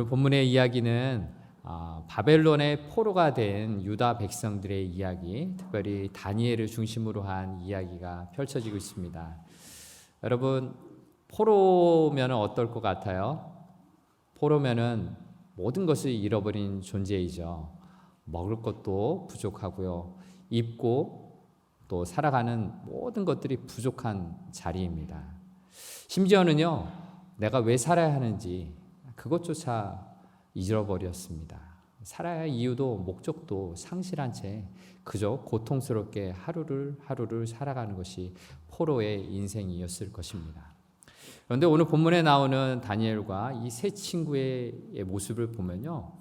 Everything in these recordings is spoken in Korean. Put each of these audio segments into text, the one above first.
본문의 이야기는 바벨론의 포로가 된 유다 백성들의 이야기, 특별히 다니엘을 중심으로 한 이야기가 펼쳐지고 있습니다. 여러분, 포로면 어떨 것 같아요? 포로면은 모든 것을 잃어버린 존재이죠. 먹을 것도 부족하고요, 입고 또 살아가는 모든 것들이 부족한 자리입니다. 심지어는요, 내가 왜 살아야 하는지 그것조차 잃어버렸습니다. 살아야 할 이유도 목적도 상실한 채 그저 고통스럽게 하루를 살아가는 것이 포로의 인생이었을 것입니다. 그런데 오늘 본문에 나오는 다니엘과 이 세 친구의 모습을 보면요,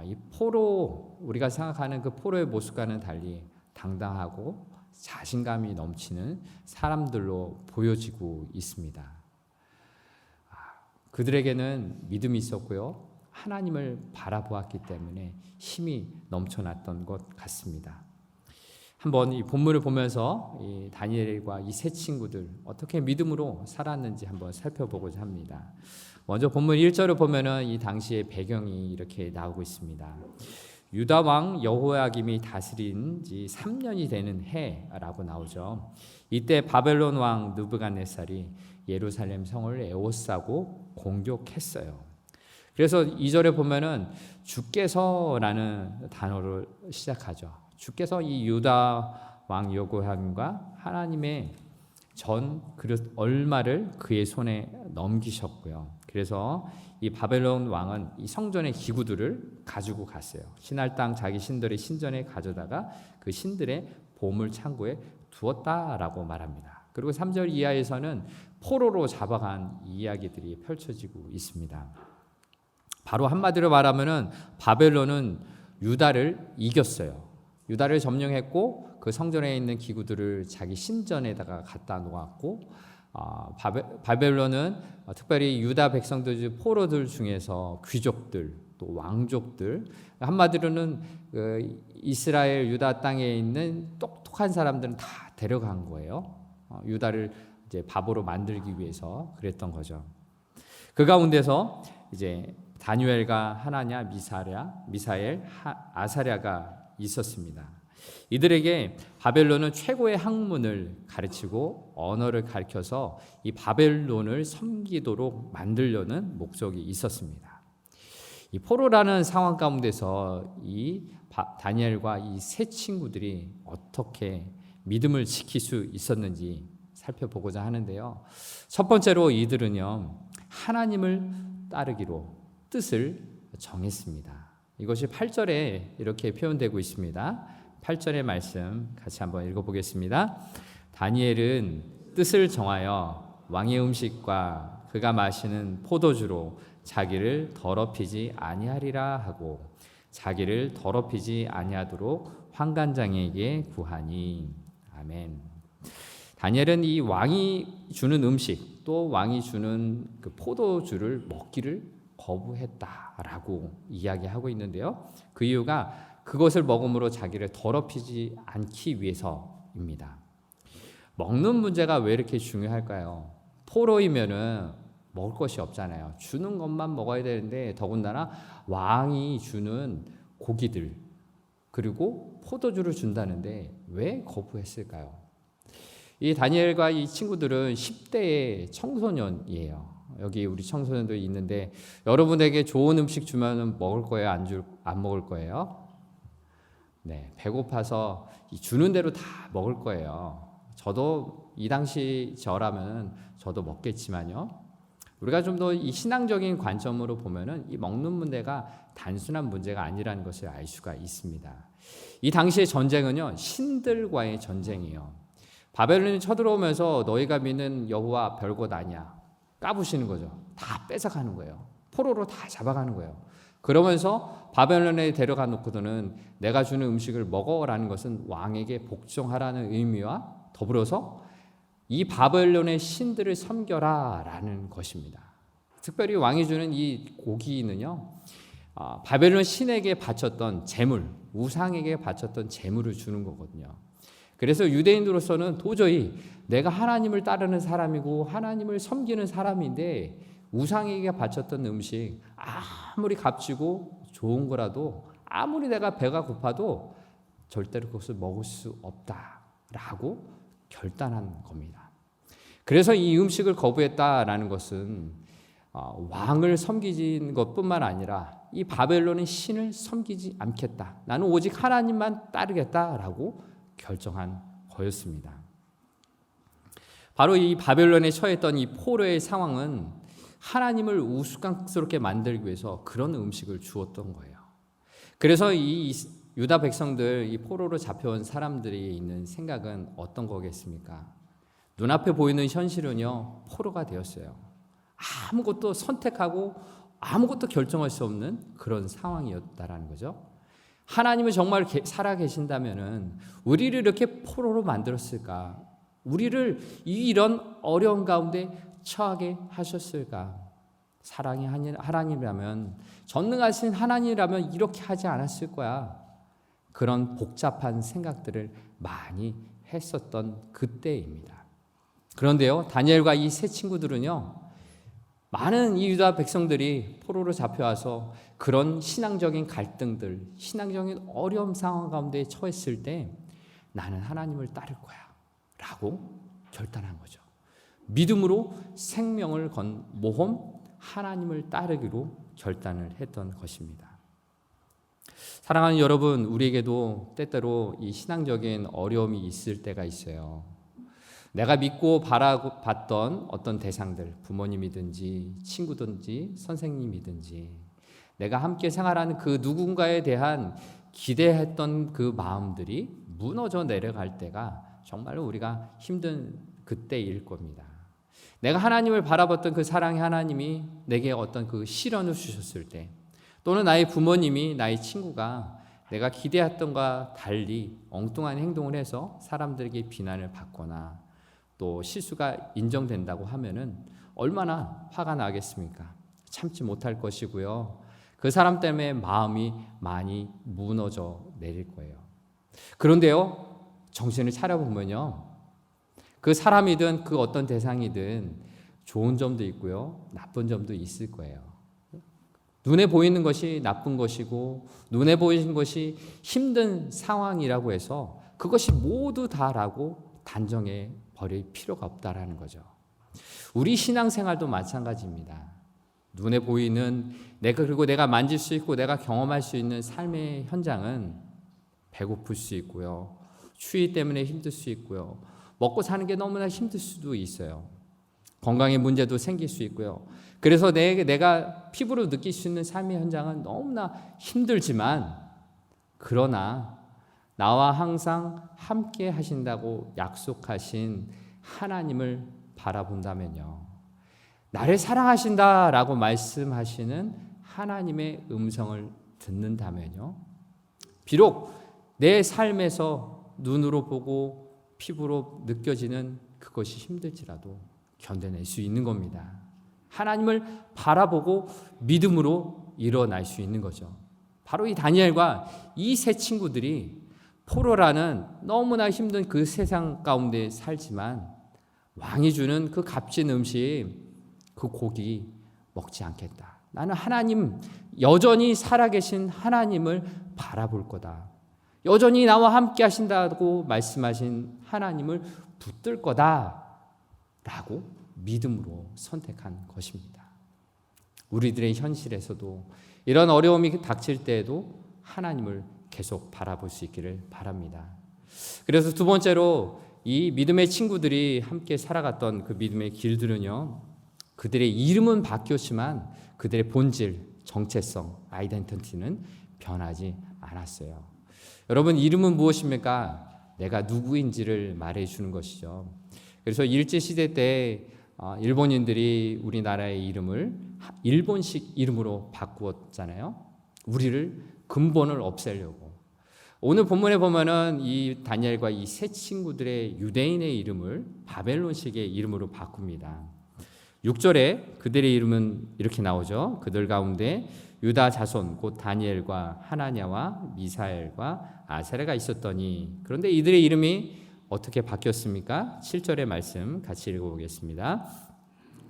이 포로, 우리가 생각하는 그 포로의 모습과는 달리 당당하고 자신감이 넘치는 사람들로 보여지고 있습니다. 그들에게는 믿음이 있었고요, 하나님을 바라보았기 때문에 힘이 넘쳐났던 것 같습니다. 한번 이 본문을 보면서 이 다니엘과 이 세 친구들 어떻게 믿음으로 살았는지 한번 살펴보고자 합니다. 먼저 본문 1절을 보면은 이 당시의 배경이 이렇게 나오고 있습니다. 유다 왕 여호야김이 다스린 지 3년이 되는 해라고 나오죠. 이때 바벨론 왕 느부갓네살이 예루살렘 성을 에워싸고 공격했어요. 그래서 2절에 보면은 주께서라는 단어를 시작하죠. 주께서 이 유다 왕 여호야김과 하나님의 전 그릇 얼마를 그의 손에 넘기셨고요. 그래서 이 바벨론 왕은 이 성전의 기구들을 가지고 갔어요. 신할 땅 자기 신들의 신전에 가져다가 그 신들의 보물 창고에 두었다라고 말합니다. 그리고 3절 이하에서는 포로로 잡아간 이야기들이 펼쳐지고 있습니다. 바로 한마디로 말하면은 바벨론은 유다를 이겼어요. 유다를 점령했고 그 성전에 있는 기구들을 자기 신전에다가 갖다 놓았고, 바벨론은 특별히 유다 백성들 포로들 중에서 귀족들 또 왕족들, 한마디로는 이스라엘 유다 땅에 있는 똑똑한 사람들은 다 데려간 거예요. 유다를 이제 바보로 만들기 위해서 그랬던 거죠. 그 가운데서 이제 다니엘과 하나냐, 미사엘, 아사랴가 있었습니다. 이들에게 바벨론은 최고의 학문을 가르치고 언어를 가르쳐서 이 바벨론을 섬기도록 만들려는 목적이 있었습니다. 이 포로라는 상황 가운데서 이 다니엘과 이 세 친구들이 어떻게 믿음을 지킬 수 있었는지 살펴보고자 하는데요. 첫 번째로 이들은요, 하나님을 따르기로 뜻을 정했습니다. 이것이 8절에 이렇게 표현되고 있습니다. 8절의 말씀 같이 한번 읽어보겠습니다. 다니엘은 뜻을 정하여 왕의 음식과 그가 마시는 포도주로 자기를 더럽히지 아니하리라 하고 자기를 더럽히지 아니하도록 환관장에게 구하니. 아멘. 다니엘은 이 왕이 주는 음식 또 왕이 주는 그 포도주를 먹기를 거부했다라고 이야기하고 있는데요. 그 이유가 그것을 먹음으로 자기를 더럽히지 않기 위해서입니다. 먹는 문제가 왜 이렇게 중요할까요? 포로이면은 먹을 것이 없잖아요. 주는 것만 먹어야 되는데, 더군다나 왕이 주는 고기들 그리고 포도주를 준다는데 왜 거부했을까요? 이 다니엘과 이 친구들은 10대의 청소년이에요. 여기 우리 청소년들이 있는데 여러분에게 좋은 음식 주면 먹을 거예요? 안 먹을 거예요? 네, 배고파서 주는 대로 다 먹을 거예요. 저도 이 당시 저라면 저도 먹겠지만요. 우리가 좀 더 이 신앙적인 관점으로 보면은 이 먹는 문제가 단순한 문제가 아니라는 것을 알 수가 있습니다. 이 당시의 전쟁은요, 신들과의 전쟁이에요. 바벨론이 쳐들어오면서 너희가 믿는 여호와 별것 아니야 까부시는 거죠. 다 뺏어가는 거예요. 포로로 다 잡아가는 거예요. 그러면서 바벨론에 데려가 놓고서는 내가 주는 음식을 먹어라는 것은 왕에게 복종하라는 의미와 더불어서 이 바벨론의 신들을 섬겨라 라는 것입니다. 특별히 왕이 주는 이 고기는요, 바벨론 신에게 바쳤던 제물, 우상에게 바쳤던 제물을 주는 거거든요. 그래서 유대인으로서는 도저히 내가 하나님을 따르는 사람이고 하나님을 섬기는 사람인데 우상에게 바쳤던 음식 아무리 값지고 좋은 거라도 아무리 내가 배가 고파도 절대로 그것을 먹을 수 없다라고 결단한 겁니다. 그래서 이 음식을 거부했다라는 것은 왕을 섬기는 것뿐만 아니라 이 바벨론의 신을 섬기지 않겠다. 나는 오직 하나님만 따르겠다라고 결정한 거였습니다. 바로 이 바벨론에 처했던 이 포로의 상황은 하나님을 우스꽝스럽게 만들기 위해서 그런 음식을 주었던 거예요. 그래서 이 유다 백성들, 이 포로로 잡혀온 사람들이 있는 생각은 어떤 거겠습니까? 눈앞에 보이는 현실은요, 포로가 되었어요. 아무것도 선택하고 아무것도 결정할 수 없는 그런 상황이었다라는 거죠. 하나님은 정말 살아계신다면은 우리를 이렇게 포로로 만들었을까? 우리를 이런 어려운 가운데 처하게 하셨을까? 사랑이 하나님이라면, 전능하신 하나님이라면 이렇게 하지 않았을 거야. 그런 복잡한 생각들을 많이 했었던 그때입니다. 그런데요, 다니엘과 이 세 친구들은요, 많은 이 유다 백성들이 포로로 잡혀와서 그런 신앙적인 갈등들, 신앙적인 어려움 상황 가운데 처했을 때 나는 하나님을 따를 거야 라고 결단한 거죠. 믿음으로 생명을 건 모험, 하나님을 따르기로 결단을 했던 것입니다. 사랑하는 여러분, 우리에게도 때때로 이 신앙적인 어려움이 있을 때가 있어요. 내가 믿고 바라봤던 어떤 대상들, 부모님이든지 친구든지 선생님이든지 내가 함께 생활하는 그 누군가에 대한 기대했던 그 마음들이 무너져 내려갈 때가 정말로 우리가 힘든 그때일 겁니다. 내가 하나님을 바라봤던 그 사랑의 하나님이 내게 어떤 그 시련을 주셨을 때, 또는 나의 부모님이, 나의 친구가 내가 기대했던 것과 달리 엉뚱한 행동을 해서 사람들에게 비난을 받거나 또 실수가 인정된다고 하면은 얼마나 화가 나겠습니까? 참지 못할 것이고요. 그 사람 때문에 마음이 많이 무너져 내릴 거예요. 그런데요, 정신을 차려보면요, 그 사람이든 그 어떤 대상이든 좋은 점도 있고요, 나쁜 점도 있을 거예요. 눈에 보이는 것이 나쁜 것이고 눈에 보이는 것이 힘든 상황이라고 해서 그것이 모두 다라고 단정해 버릴 필요가 없다라는 거죠. 우리 신앙생활도 마찬가지입니다. 눈에 보이는 그리고 내가 만질 수 있고 내가 경험할 수 있는 삶의 현장은 배고플 수 있고요, 추위 때문에 힘들 수 있고요, 먹고 사는 게 너무나 힘들 수도 있어요. 건강에 문제도 생길 수 있고요. 그래서 내가 피부로 느낄 수 있는 삶의 현장은 너무나 힘들지만, 그러나 나와 항상 함께 하신다고 약속하신 하나님을 바라본다면요, 나를 사랑하신다라고 말씀하시는 하나님의 음성을 듣는다면요, 비록 내 삶에서 눈으로 보고 피부로 느껴지는 그것이 힘들지라도 견뎌낼 수 있는 겁니다. 하나님을 바라보고 믿음으로 일어날 수 있는 거죠. 바로 이 다니엘과 이 세 친구들이 포로라는 너무나 힘든 그 세상 가운데 살지만 왕이 주는 그 값진 음식, 그 고기 먹지 않겠다. 나는 하나님, 여전히 살아계신 하나님을 바라볼 거다. 여전히 나와 함께 하신다고 말씀하신 하나님을 붙들 거다 라고 믿음으로 선택한 것입니다. 우리들의 현실에서도 이런 어려움이 닥칠 때에도 하나님을 계속 바라볼 수 있기를 바랍니다. 그래서 두 번째로 이 믿음의 친구들이 함께 살아갔던 그 믿음의 길들은요, 그들의 이름은 바뀌었지만 그들의 본질, 정체성, 아이덴티티는 변하지 않았어요. 여러분, 이름은 무엇입니까? 내가 누구인지를 말해주는 것이죠. 그래서 일제시대 때 일본인들이 우리나라의 이름을 일본식 이름으로 바꾸었잖아요. 우리를 근본을 없애려고. 오늘 본문에 보면은 이 다니엘과 이 세 친구들의 유대인의 이름을 바벨론식의 이름으로 바꿉니다. 6절에 그들의 이름은 이렇게 나오죠. 그들 가운데 유다 자손 곧 다니엘과 하나냐와 미사엘과 아세레가 있었더니, 그런데 이들의 이름이 어떻게 바뀌었습니까? 7절의 말씀 같이 읽어보겠습니다.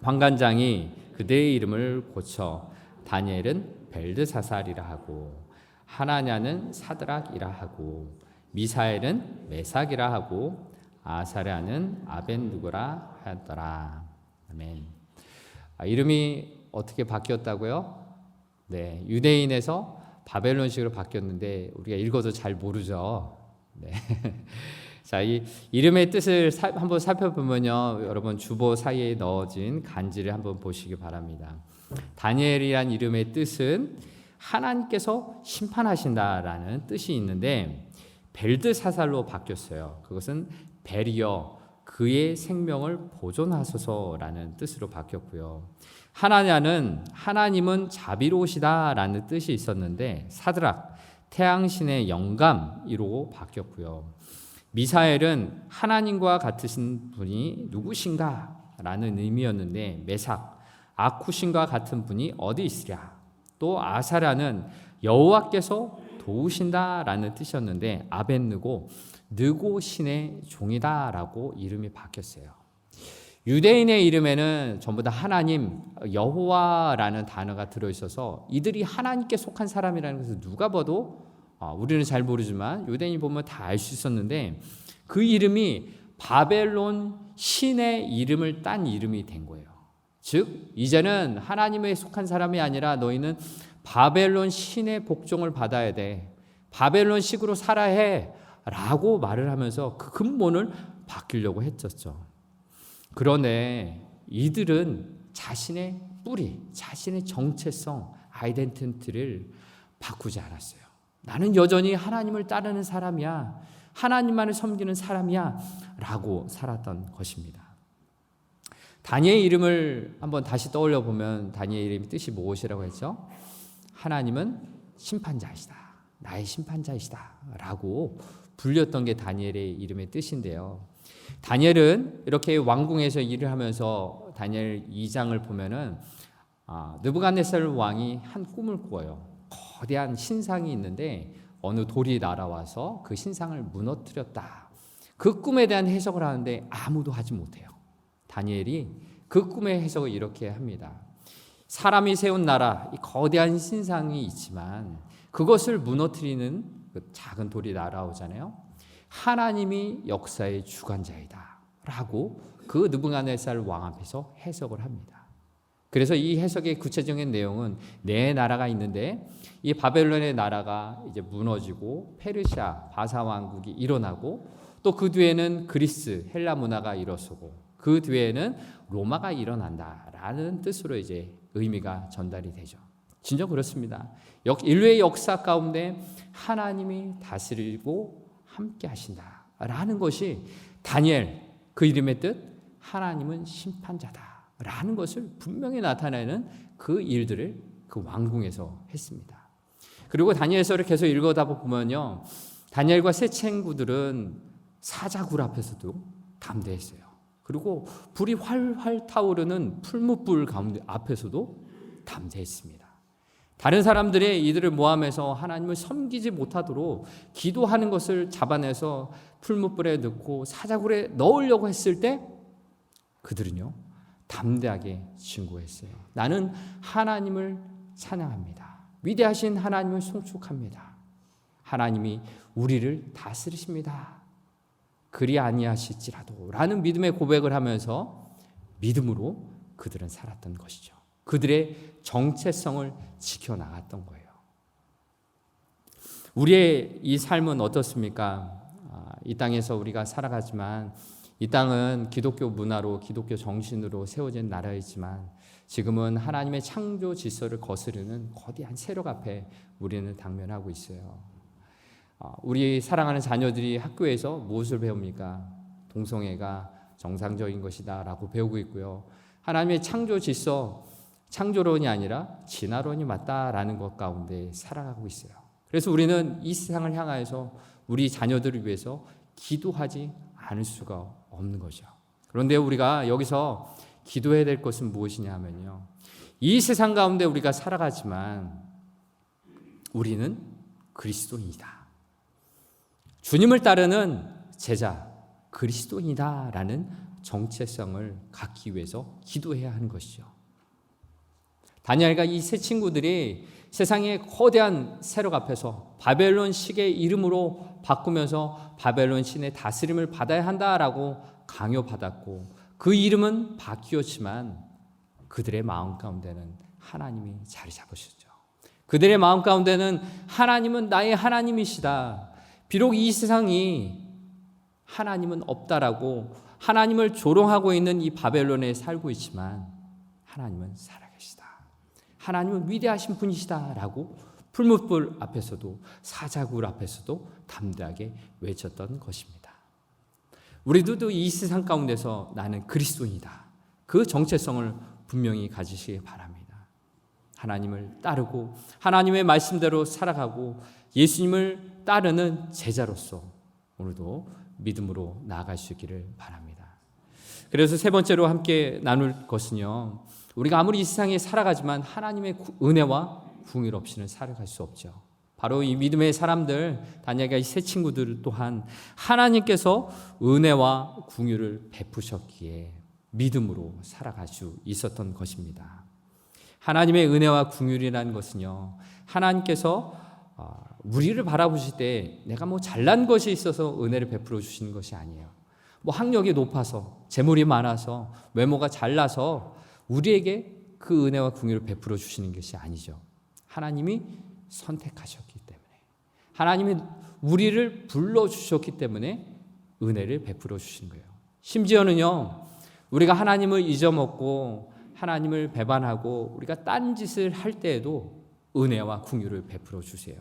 환관장이 그들의 이름을 고쳐 다니엘은 벨드사살이라 하고 하나냐는 사드락이라 하고 미사엘은 메삭이라 하고 아사랴는 아벤누고라 하였더라. 아멘. 이름이 어떻게 바뀌었다고요? 네, 유대인에서 바벨론식으로 바뀌었는데 우리가 읽어도 잘 모르죠. 네. 자, 이 이름의 뜻을 한번 살펴보면요, 여러분 주보 사이에 넣어진 간지를 한번 보시기 바랍니다. 다니엘이란 이름의 뜻은 하나님께서 심판하신다라는 뜻이 있는데 벨드사살로 바뀌었어요. 그것은 베리어, 그의 생명을 보존하소서라는 뜻으로 바뀌었고요. 하나냐는 하나님은 자비로우시다라는 뜻이 있었는데 사드락, 태양신의 영감이로 바뀌었고요. 미사엘은 하나님과 같으신 분이 누구신가 라는 의미였는데 메삭, 아쿠신과 같은 분이 어디 있으랴. 또 아사랴는 여호와께서 도우신다라는 뜻이었는데 아벤느고, 느고 신의 종이다라고 이름이 바뀌었어요. 유대인의 이름에는 전부 다 하나님, 여호와라는 단어가 들어있어서 이들이 하나님께 속한 사람이라는 것을 누가 봐도 우리는 잘 모르지만 유대인이 보면 다 알 수 있었는데 그 이름이 바벨론 신의 이름을 딴 이름이 된 거예요. 즉 이제는 하나님에 속한 사람이 아니라 너희는 바벨론 신의 복종을 받아야 돼. 바벨론식으로 살아야 해 라고 말을 하면서 그 근본을 바뀌려고 했었죠. 그런데 이들은 자신의 뿌리, 자신의 정체성, 아이덴티티를 바꾸지 않았어요. 나는 여전히 하나님을 따르는 사람이야, 하나님만을 섬기는 사람이야 라고 살았던 것입니다. 다니엘 이름을 한번 다시 떠올려 보면 다니엘 이름의 뜻이 무엇이라고 했죠? 하나님은 심판자이시다, 나의 심판자이시다 라고 불렸던 게 다니엘의 이름의 뜻인데요. 다니엘은 이렇게 왕궁에서 일을 하면서 다니엘 2장을 보면은 느부갓네살 왕이 한 꿈을 꾸어요. 거대한 신상이 있는데 어느 돌이 날아와서 그 신상을 무너뜨렸다. 그 꿈에 대한 해석을 하는데 아무도 하지 못해요. 다니엘이 그 꿈의 해석을 이렇게 합니다. 사람이 세운 나라, 이 거대한 신상이 있지만 그것을 무너뜨리는 그 작은 돌이 날아오잖아요. 하나님이 역사의 주관자이다 라고 그 느부갓네살 왕 앞에서 해석을 합니다. 그래서 이 해석의 구체적인 내용은 내 나라가 있는데 이 바벨론의 나라가 이제 무너지고 페르시아 바사 왕국이 일어나고 또 그 뒤에는 그리스 헬라 문화가 일어서고 그 뒤에는 로마가 일어난다라는 뜻으로 이제 의미가 전달이 되죠. 진짜 그렇습니다. 인류의 역사 가운데 하나님이 다스리고 함께 하신다라는 것이 다니엘 그 이름의 뜻 하나님은 심판자다라는 것을 분명히 나타내는 그 일들을 그 왕궁에서 했습니다. 그리고 다니엘서를 계속 읽어다 보면요, 다니엘과 세 친구들은 사자굴 앞에서도 담대했어요. 그리고 불이 활활 타오르는 풀무불 가운데 앞에서도 담대했습니다. 다른 사람들이 이들을 모함해서 하나님을 섬기지 못하도록 기도하는 것을 잡아내서 풀무불에 넣고 사자굴에 넣으려고 했을 때 그들은요 담대하게 증거했어요. 나는 하나님을 찬양합니다. 위대하신 하나님을 송축합니다. 하나님이 우리를 다스리십니다. 그리 아니하실지라도 라는 믿음의 고백을 하면서 믿음으로 그들은 살았던 것이죠. 그들의 정체성을 지켜나갔던 거예요. 우리의 이 삶은 어떻습니까? 이 땅에서 우리가 살아가지만 이 땅은 기독교 문화로 기독교 정신으로 세워진 나라이지만 지금은 하나님의 창조 질서를 거스르는 거대한 세력 앞에 우리는 당면하고 있어요. 우리 사랑하는 자녀들이 학교에서 무엇을 배웁니까? 동성애가 정상적인 것이다 라고 배우고 있고요. 하나님의 창조 질서, 창조론이 아니라 진화론이 맞다라는 것 가운데 살아가고 있어요. 그래서 우리는 이 세상을 향하여서 우리 자녀들을 위해서 기도하지 않을 수가 없는 거죠. 그런데 우리가 여기서 기도해야 될 것은 무엇이냐 하면요, 이 세상 가운데 우리가 살아가지만 우리는 그리스도인이다, 주님을 따르는 제자 그리스도인이다라는 정체성을 갖기 위해서 기도해야 하는 것이죠. 다니엘과 이 세 친구들이 세상의 거대한 세력 앞에서 바벨론 신의 이름으로 바꾸면서 바벨론 신의 다스림을 받아야 한다라고 강요받았고, 그 이름은 바뀌었지만 그들의 마음 가운데는 하나님이 자리 잡으셨죠. 그들의 마음 가운데는 하나님은 나의 하나님이시다. 비록 이 세상이 하나님은 없다라고 하나님을 조롱하고 있는 이 바벨론에 살고 있지만 하나님은 살아계시다. 하나님은 위대하신 분이시다라고 풀무불 앞에서도 사자굴 앞에서도 담대하게 외쳤던 것입니다. 우리도 이 세상 가운데서 나는 그리스도인이다. 그 정체성을 분명히 가지시기 바랍니다. 하나님을 따르고 하나님의 말씀대로 살아가고 예수님을 따르는 제자로서 오늘도 믿음으로 나아갈 수 있기를 바랍니다. 그래서 세 번째로 함께 나눌 것은요, 우리가 아무리 이 세상에 살아가지만 하나님의 은혜와 궁율 없이는 살아갈 수 없죠. 바로 이 믿음의 사람들, 다니엘과 이 세 친구들 또한 하나님께서 은혜와 궁율을 베푸셨기에 믿음으로 살아갈 수 있었던 것입니다. 하나님의 은혜와 궁율이라는 것은요, 하나님께서 우리를 바라보실 때 내가 뭐 잘난 것이 있어서 은혜를 베풀어 주시는 것이 아니에요. 뭐 학력이 높아서, 재물이 많아서, 외모가 잘나서 우리에게 그 은혜와 궁율을 베풀어 주시는 것이 아니죠. 하나님이 선택하셨기 때문에, 하나님이 우리를 불러주셨기 때문에 은혜를 베풀어 주시는 거예요. 심지어는요, 우리가 하나님을 잊어먹고 하나님을 배반하고 우리가 딴짓을 할 때에도 은혜와 궁율을 베풀어 주세요.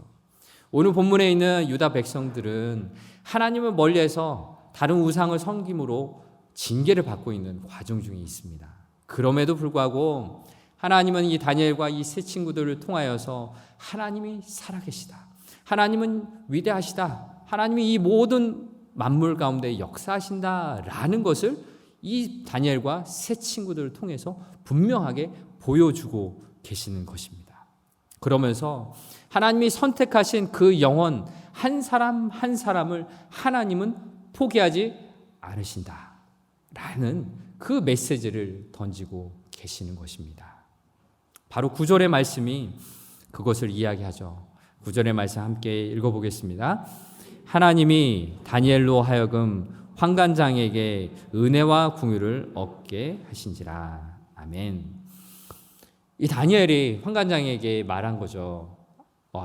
오늘 본문에 있는 유다 백성들은 하나님을 멀리해서 다른 우상을 섬김으로 징계를 받고 있는 과정 중에 있습니다. 그럼에도 불구하고 하나님은 이 다니엘과 이 세 친구들을 통하여서 하나님이 살아계시다, 하나님은 위대하시다, 하나님이 이 모든 만물 가운데 역사하신다라는 것을 이 다니엘과 세 친구들을 통해서 분명하게 보여주고 계시는 것입니다. 그러면서 하나님이 선택하신 그 영혼 한 사람 한 사람을 하나님은 포기하지 않으신다라는 그 메시지를 던지고 계시는 것입니다. 바로 9절의 말씀이 그것을 이야기하죠. 9절의 말씀 함께 읽어보겠습니다. 하나님이 다니엘로 하여금 환관장에게 은혜와 궁유를 얻게 하신지라. 아멘. 이 다니엘이 환관장에게 말한 거죠.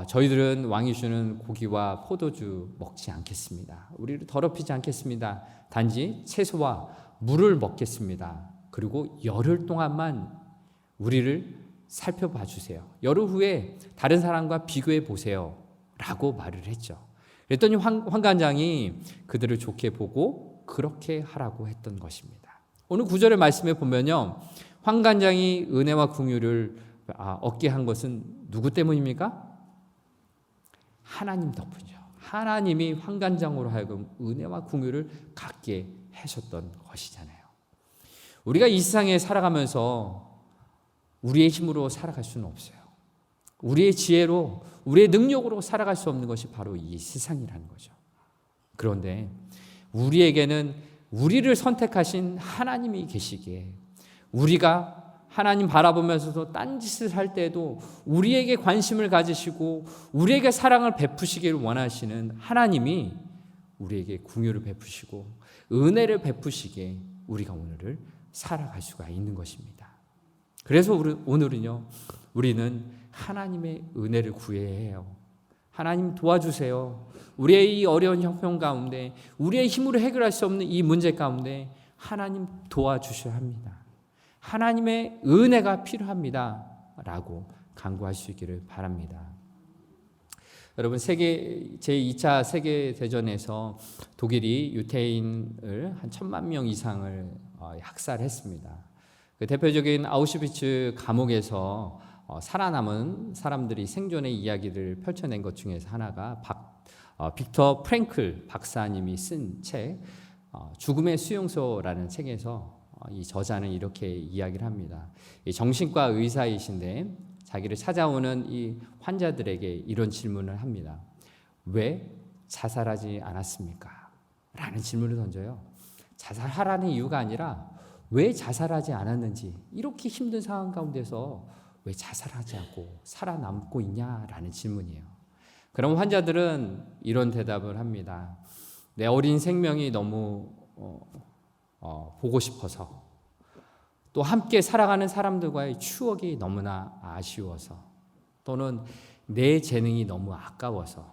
저희들은 왕이 주는 고기와 포도주 먹지 않겠습니다. 우리를 더럽히지 않겠습니다. 단지 채소와 물을 먹겠습니다. 그리고 열흘 동안만 우리를 살펴봐 주세요. 열흘 후에 다른 사람과 비교해 보세요 라고 말을 했죠. 그랬더니 환관장이 그들을 좋게 보고 그렇게 하라고 했던 것입니다. 오늘 9절의 말씀에 보면요, 환관장이 은혜와 긍휼을 얻게 한 것은 누구 때문입니까? 하나님 덕분이죠. 하나님이 환관장으로 하여금 은혜와 긍휼을 갖게 하셨던 것이잖아요. 우리가 이 세상에 살아가면서 우리의 힘으로 살아갈 수는 없어요. 우리의 지혜로, 우리의 능력으로 살아갈 수 없는 것이 바로 이 세상이라는 거죠. 그런데 우리에게는 우리를 선택하신 하나님이 계시기에 우리가 하나님 바라보면서도 딴짓을 할 때도 우리에게 관심을 가지시고 우리에게 사랑을 베푸시기를 원하시는 하나님이 우리에게 긍휼을 베푸시고 은혜를 베푸시기에 우리가 오늘을 살아갈 수가 있는 것입니다. 그래서 오늘은요, 우리는 하나님의 은혜를 구해야 해요. 하나님 도와주세요. 우리의 이 어려운 형편 가운데, 우리의 힘으로 해결할 수 없는 이 문제 가운데 하나님 도와주셔야 합니다. 하나님의 은혜가 필요합니다 라고 간구할 수 있기를 바랍니다. 여러분, 제2차 세계대전에서 독일이 유태인을 한 1,000만 명 이상을 학살했습니다. 그 대표적인 아우슈비츠 감옥에서 살아남은 사람들이 생존의 이야기를 펼쳐낸 것 중에서 하나가 빅터 프랭클 박사님이 쓴 책 죽음의 수용소라는 책에서 이 저자는 이렇게 이야기를 합니다. 정신과 의사이신데 자기를 찾아오는 이 환자들에게 이런 질문을 합니다. 왜 자살하지 않았습니까? 라는 질문을 던져요. 자살하라는 이유가 아니라 왜 자살하지 않았는지, 이렇게 힘든 상황 가운데서 왜 자살하지 않고 살아남고 있냐라는 질문이에요. 그럼 환자들은 이런 대답을 합니다. 내 어린 생명이 너무 보고 싶어서, 또 함께 살아가는 사람들과의 추억이 너무나 아쉬워서, 또는 내 재능이 너무 아까워서,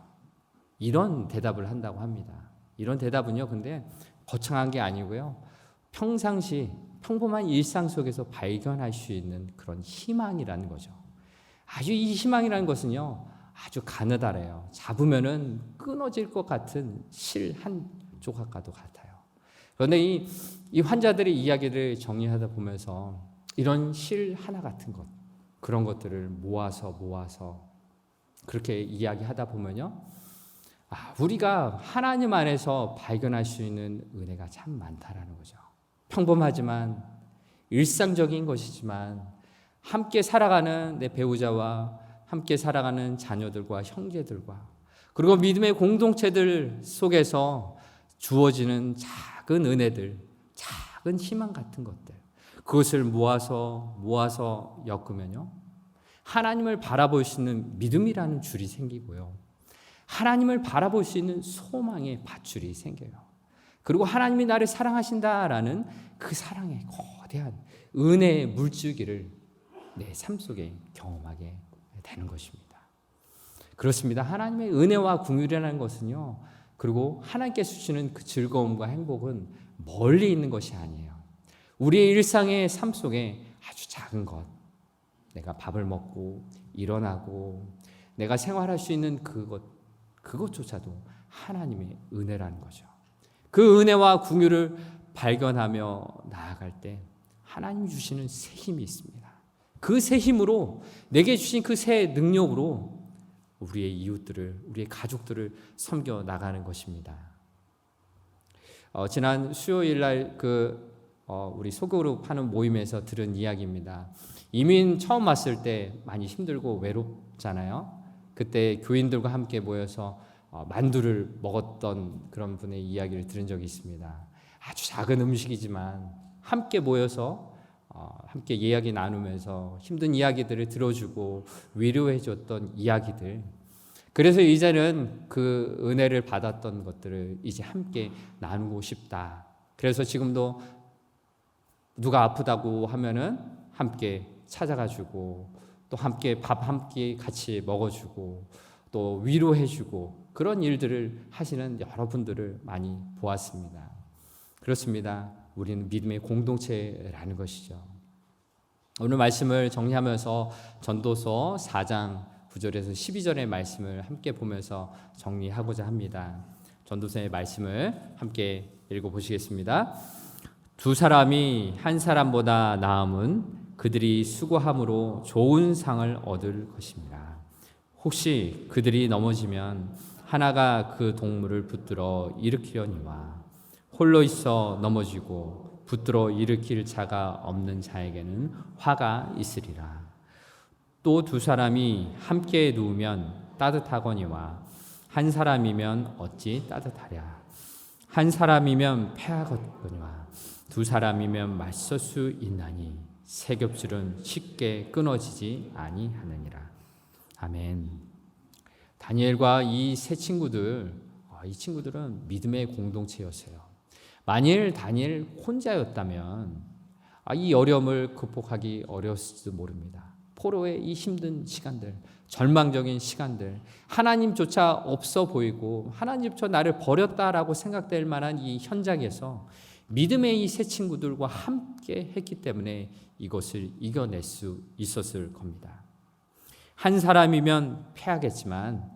이런 대답을 한다고 합니다. 이런 대답은요, 근데 거창한 게 아니고요, 평상시 평범한 일상 속에서 발견할 수 있는 그런 희망이라는 거죠. 아주 이 희망이라는 것은요, 아주 가느다래요. 잡으면은 끊어질 것 같은 실 한 조각과도 같아요. 그런데 이 환자들의 이야기를 정리하다 보면서 이런 실 하나 같은 것, 그런 것들을 모아서 그렇게 이야기하다 보면요, 우리가 하나님 안에서 발견할 수 있는 은혜가 참 많다라는 거죠. 평범하지만 일상적인 것이지만 함께 살아가는 내 배우자와 함께 살아가는 자녀들과 형제들과, 그리고 믿음의 공동체들 속에서 주어지는 작은 은혜들, 작은 희망 같은 것들, 그것을 모아서 엮으면요, 하나님을 바라볼 수 있는 믿음이라는 줄이 생기고요, 하나님을 바라볼 수 있는 소망의 밧줄이 생겨요. 그리고 하나님이 나를 사랑하신다라는 그 사랑의 거대한 은혜의 물줄기를 내 삶 속에 경험하게 되는 것입니다. 그렇습니다. 하나님의 은혜와 긍휼이라는 것은요, 그리고 하나님께서 주시는 그 즐거움과 행복은 멀리 있는 것이 아니에요. 우리의 일상의 삶 속에 아주 작은 것, 내가 밥을 먹고 일어나고 내가 생활할 수 있는 그것조차도 하나님의 은혜라는 거죠. 그 은혜와 긍휼을 발견하며 나아갈 때 하나님이 주시는 새 힘이 있습니다. 그 새 힘으로, 내게 주신 그 새 능력으로 우리의 이웃들을, 우리의 가족들을 섬겨 나가는 것입니다. 지난 수요일 날 우리 소그룹 하는 모임에서 들은 이야기입니다. 이민 처음 왔을 때 많이 힘들고 외롭잖아요. 그때 교인들과 함께 모여서 만두를 먹었던 그런 분의 이야기를 들은 적이 있습니다. 아주 작은 음식이지만 함께 모여서 함께 이야기 나누면서 힘든 이야기들을 들어주고 위로해줬던 이야기들. 그래서 이제는 그 은혜를 받았던 것들을 이제 함께 나누고 싶다. 그래서 지금도 누가 아프다고 하면은 함께 찾아가주고, 또 함께 밥 함께 같이 먹어주고, 또 위로해주고, 그런 일들을 하시는 여러분들을 많이 보았습니다. 그렇습니다. 우리는 믿음의 공동체라는 것이죠. 오늘 말씀을 정리하면서 전도서 4장 9절에서 12절의 말씀을 함께 보면서 정리하고자 합니다. 전도서의 말씀을 함께 읽어보시겠습니다. 두 사람이 한 사람보다 나음은 그들이 수고함으로 좋은 상을 얻을 것입니다. 혹시 그들이 넘어지면 하나가 그 동물을 붙들어 일으키려니와 홀로 있어 넘어지고 붙들어 일으킬 자가 없는 자에게는 화가 있으리라. 또 두 사람이 함께 누우면 따뜻하거니와 한 사람이면 어찌 따뜻하랴. 한 사람이면 패하거니와 두 사람이면 맞설 수 있나니 세 겹줄은 쉽게 끊어지지 아니하느니라. 아멘. 다니엘과 이 세 친구들, 이 친구들은 믿음의 공동체였어요. 만일 다니엘 혼자였다면 이 어려움을 극복하기 어려웠을지도 모릅니다. 포로의 이 힘든 시간들, 절망적인 시간들, 하나님조차 없어 보이고 하나님조차 나를 버렸다라고 생각될 만한 이 현장에서 믿음의 이 세 친구들과 함께 했기 때문에 이것을 이겨낼 수 있었을 겁니다. 한 사람이면 패하겠지만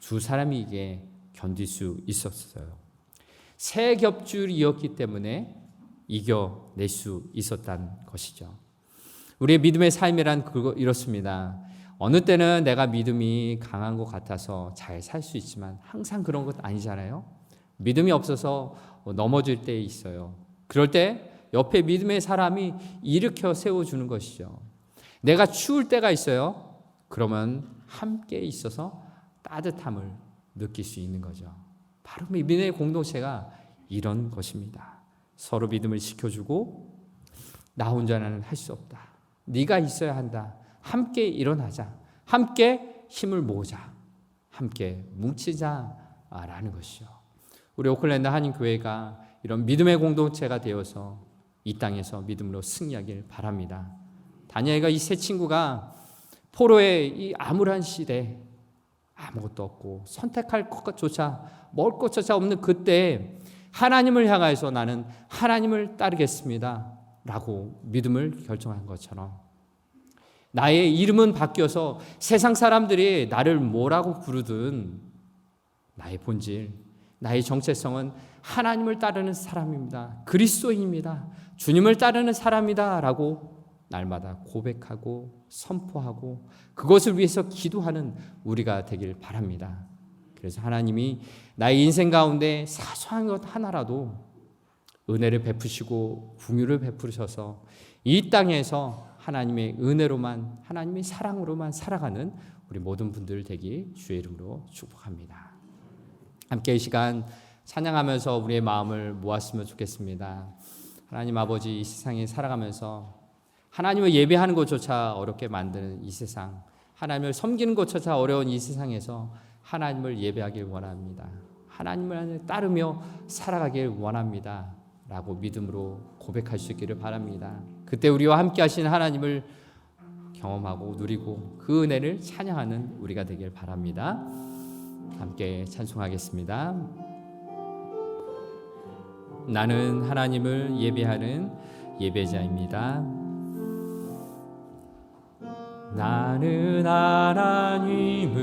두 사람이 이게 견딜 수 있었어요. 세 겹줄이었기 때문에 이겨낼 수 있었다는 것이죠. 우리의 믿음의 삶이란 이렇습니다. 어느 때는 내가 믿음이 강한 것 같아서 잘 살 수 있지만 항상 그런 것 아니잖아요. 믿음이 없어서 넘어질 때 있어요. 그럴 때 옆에 믿음의 사람이 일으켜 세워주는 것이죠. 내가 추울 때가 있어요. 그러면 함께 있어서 따뜻함을 느낄 수 있는 거죠. 바로 믿음의 공동체가 이런 것입니다. 서로 믿음을 지켜주고 나 혼자는 할 수 없다. 네가 있어야 한다. 함께 일어나자. 함께 힘을 모으자. 함께 뭉치자라는 것이요. 우리 오클랜드 한인교회가 이런 믿음의 공동체가 되어서 이 땅에서 믿음으로 승리하길 바랍니다. 다니엘과 이 세 친구가 포로의 이 암울한 시대, 아무것도 없고 선택할 것조차 먹을 것조차 없는 그때 하나님을 향하여서 나는 하나님을 따르겠습니다 라고 믿음을 결정한 것처럼 나의 이름은 바뀌어서 세상 사람들이 나를 뭐라고 부르든 나의 본질, 나의 정체성은 하나님을 따르는 사람입니다. 그리스도인입니다. 주님을 따르는 사람이다 라고 날마다 고백하고 선포하고 그것을 위해서 기도하는 우리가 되길 바랍니다. 그래서 하나님이 나의 인생 가운데 사소한 것 하나라도 은혜를 베푸시고 긍휼을 베푸셔서 이 땅에서 하나님의 은혜로만, 하나님의 사랑으로만 살아가는 우리 모든 분들 되기 주의 이름으로 축복합니다. 함께 이 시간 찬양하면서 우리의 마음을 모았으면 좋겠습니다. 하나님 아버지, 이 세상에 살아가면서 하나님을 예배하는 것조차 어렵게 만드는 이 세상, 하나님을 섬기는 것조차 어려운 이 세상에서 하나님을 예배하길 원합니다. 하나님을 따르며 살아가길 원합니다 라고 믿음으로 고백할 수 있기를 바랍니다. 그때 우리와 함께 하신 하나님을 경험하고 누리고 그 은혜를 찬양하는 우리가 되길 바랍니다. 함께 찬송하겠습니다. 나는 하나님을 예배하는 예배자입니다. 나는 하나님을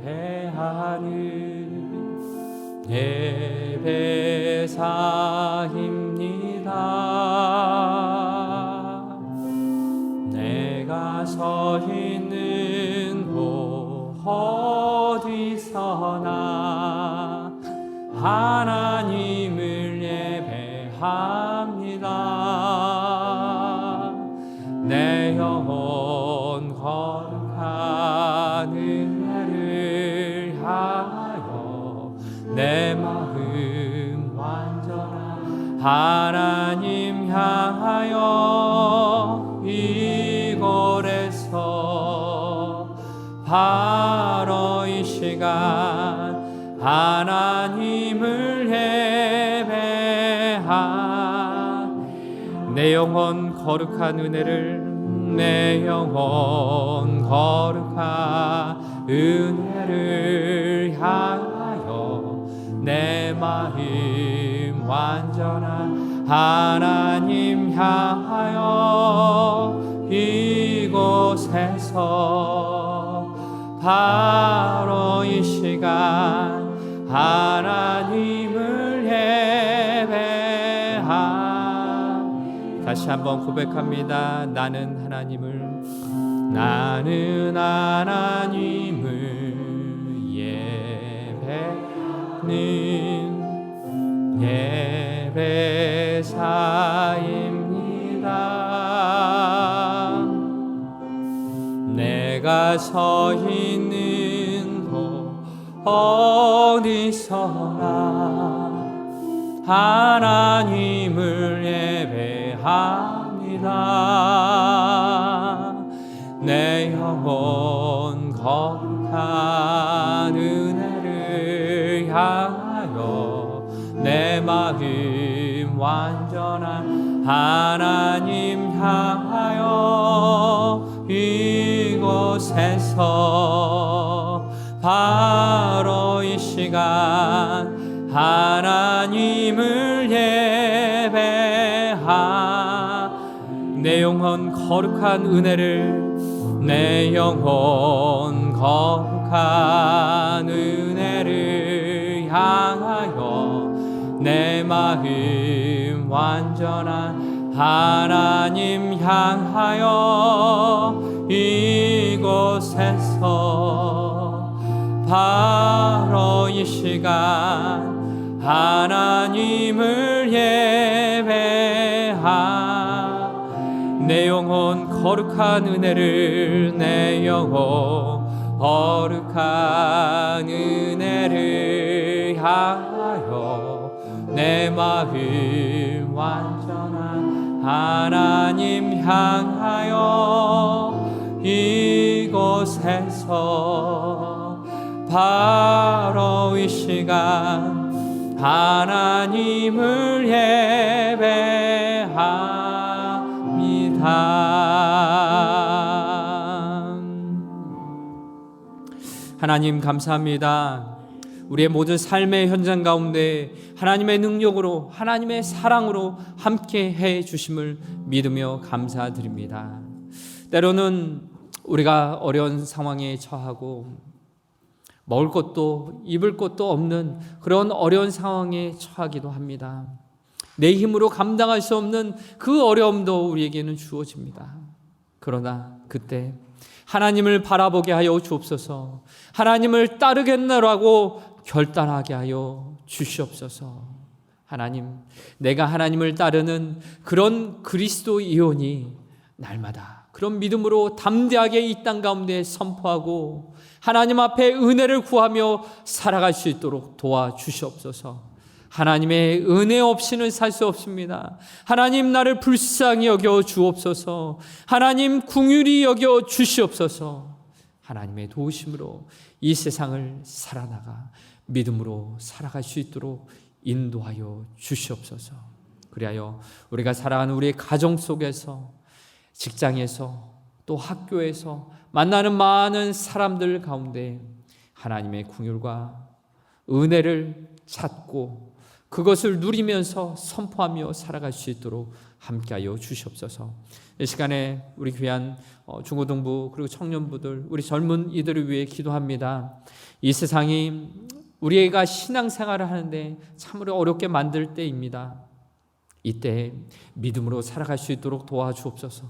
예배하는 예배사입니다. 내가 서 있는 곳 어디서나 하나님을 예배합니다. 내 영혼 거룩한 은혜를 하여 내 마음 완전한 하나님 향하여 이곳에서 바로 이 시간 하나님을 예배한 내 영혼 거룩한 은혜를 내 영혼 거룩한 은혜를 향하여 내 마음 완전한 하나님 향하여 이곳에서 바로 이 시간 하나님을 예배한 다시 한번 고백합니다. 나는 하나님을 예배하는 예배사입니다. 내가 서 있는 곳 어디서나 하나님을 예배합니다. 내 영혼 거룩한 은혜를 향하여 내 마음 완전한 하나님 향하여 이곳에서 바로 이 시간 하나님을 예배한 내 영혼 거룩한 은혜를 내 영혼 거룩한 은혜를 향하여 내 마음 완전한 하나님 향하여 이곳에서 바로 이 시간 하나님을 예배한 내 영혼 거룩한 은혜를 내 영혼 거룩한 은혜를 향하여 내 마음 완전한 하나님 향하여 이곳에서 바로 이 시간 하나님을 예배합니다. 하나님 감사합니다. 우리의 모든 삶의 현장 가운데 하나님의 능력으로, 하나님의 사랑으로 함께 해 주심을 믿으며 감사드립니다. 때로는 우리가 어려운 상황에 처하고 먹을 것도 입을 것도 없는 그런 어려운 상황에 처하기도 합니다. 내 힘으로 감당할 수 없는 그 어려움도 우리에게는 주어집니다. 그러나 그때 하나님을 바라보게 하여 주옵소서. 하나님을 따르겠노라고 결단하게 하여 주시옵소서. 하나님, 내가 하나님을 따르는 그런 그리스도인이 날마다 그런 믿음으로 담대하게 이 땅 가운데 선포하고 하나님 앞에 은혜를 구하며 살아갈 수 있도록 도와주시옵소서. 하나님의 은혜 없이는 살 수 없습니다. 하나님, 나를 불쌍히 여겨 주옵소서. 하나님, 긍휼히 여겨 주시옵소서. 하나님의 도우심으로 이 세상을 살아나가 믿음으로 살아갈 수 있도록 인도하여 주시옵소서. 그리하여 우리가 살아가는 우리의 가정 속에서, 직장에서, 또 학교에서 만나는 많은 사람들 가운데 하나님의 긍휼과 은혜를 찾고 그것을 누리면서 선포하며 살아갈 수 있도록 함께하여 주시옵소서. 이 시간에 우리 귀한 중고등부 그리고 청년부들, 우리 젊은 이들을 위해 기도합니다. 이 세상이 우리가 신앙생활을 하는데 참으로 어렵게 만들 때입니다. 이때 믿음으로 살아갈 수 있도록 도와주옵소서.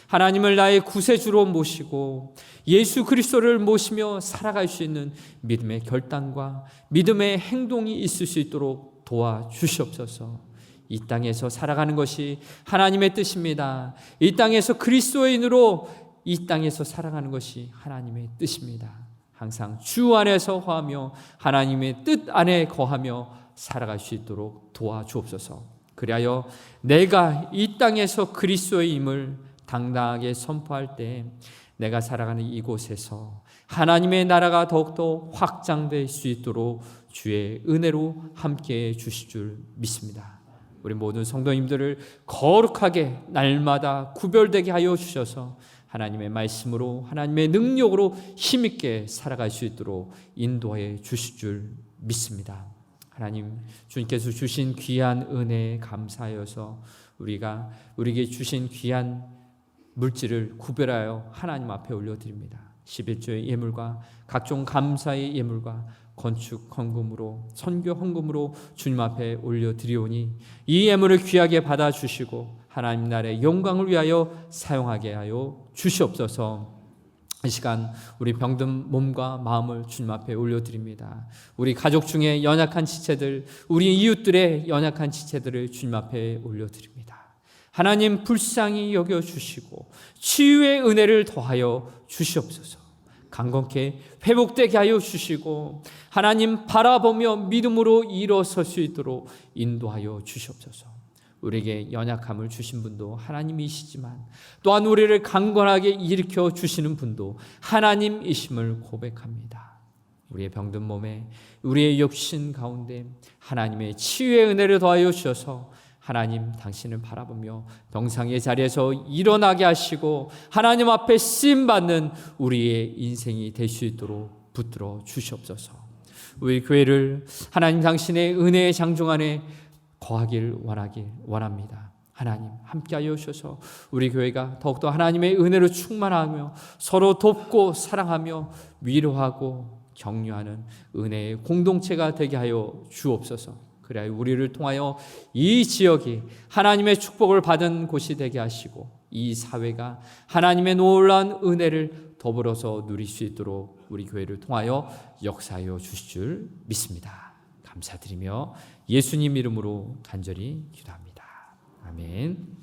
하나님을 나의 구세주로 모시고 예수 그리스도를 모시며 살아갈 수 있는 믿음의 결단과 믿음의 행동이 있을 수 있도록 도와주시옵소서. 이 땅에서 살아가는 것이 하나님의 뜻입니다. 이 땅에서 그리스도인으로 이 땅에서 살아가는 것이 하나님의 뜻입니다. 항상 주 안에서 거하며 하나님의 뜻 안에 거하며 살아갈 수 있도록 도와주옵소서. 그리하여 내가 이 땅에서 그리스도의 임을 당당하게 선포할 때 내가 살아가는 이곳에서 하나님의 나라가 더욱더 확장될 수 있도록 주의 은혜로 함께해 주실 줄 믿습니다. 우리 모든 성도님들을 거룩하게 날마다 구별되게 하여 주셔서 하나님의 말씀으로, 하나님의 능력으로 힘있게 살아갈 수 있도록 인도해 주실 줄 믿습니다. 하나님, 주님께서 주신 귀한 은혜에 감사하여서 우리가 우리에게 주신 귀한 물질을 구별하여 하나님 앞에 올려드립니다. 11조의 예물과 각종 감사의 예물과 건축 헌금으로, 선교 헌금으로 주님 앞에 올려드리오니 이 예물을 귀하게 받아주시고 하나님 나라의 영광을 위하여 사용하게 하여 주시옵소서. 이 시간 우리 병든 몸과 마음을 주님 앞에 올려드립니다. 우리 가족 중에 연약한 지체들, 우리 이웃들의 연약한 지체들을 주님 앞에 올려드립니다. 하나님 불쌍히 여겨주시고 치유의 은혜를 더하여 주시옵소서. 강건케 회복되게 하여 주시고 하나님 바라보며 믿음으로 일어설 수 있도록 인도하여 주시옵소서. 우리에게 연약함을 주신 분도 하나님이시지만 또한 우리를 강건하게 일으켜 주시는 분도 하나님이심을 고백합니다. 우리의 병든 몸에, 우리의 육신 가운데 하나님의 치유의 은혜를 더하여 주셔서 하나님 당신을 바라보며 병상의 자리에서 일어나게 하시고 하나님 앞에 쓰임받는 우리의 인생이 될 수 있도록 붙들어 주시옵소서. 우리 교회를 하나님 당신의 은혜의 장중 안에 거하길 원합니다. 하나님 함께하여 주셔서 우리 교회가 더욱더 하나님의 은혜로 충만하며 서로 돕고 사랑하며 위로하고 격려하는 은혜의 공동체가 되게 하여 주옵소서. 그래야 우리를 통하여 이 지역이 하나님의 축복을 받은 곳이 되게 하시고 이 사회가 하나님의 놀라운 은혜를 더불어서 누릴 수 있도록 우리 교회를 통하여 역사하여 주실 줄 믿습니다. 감사드리며 예수님 이름으로 간절히 기도합니다. 아멘.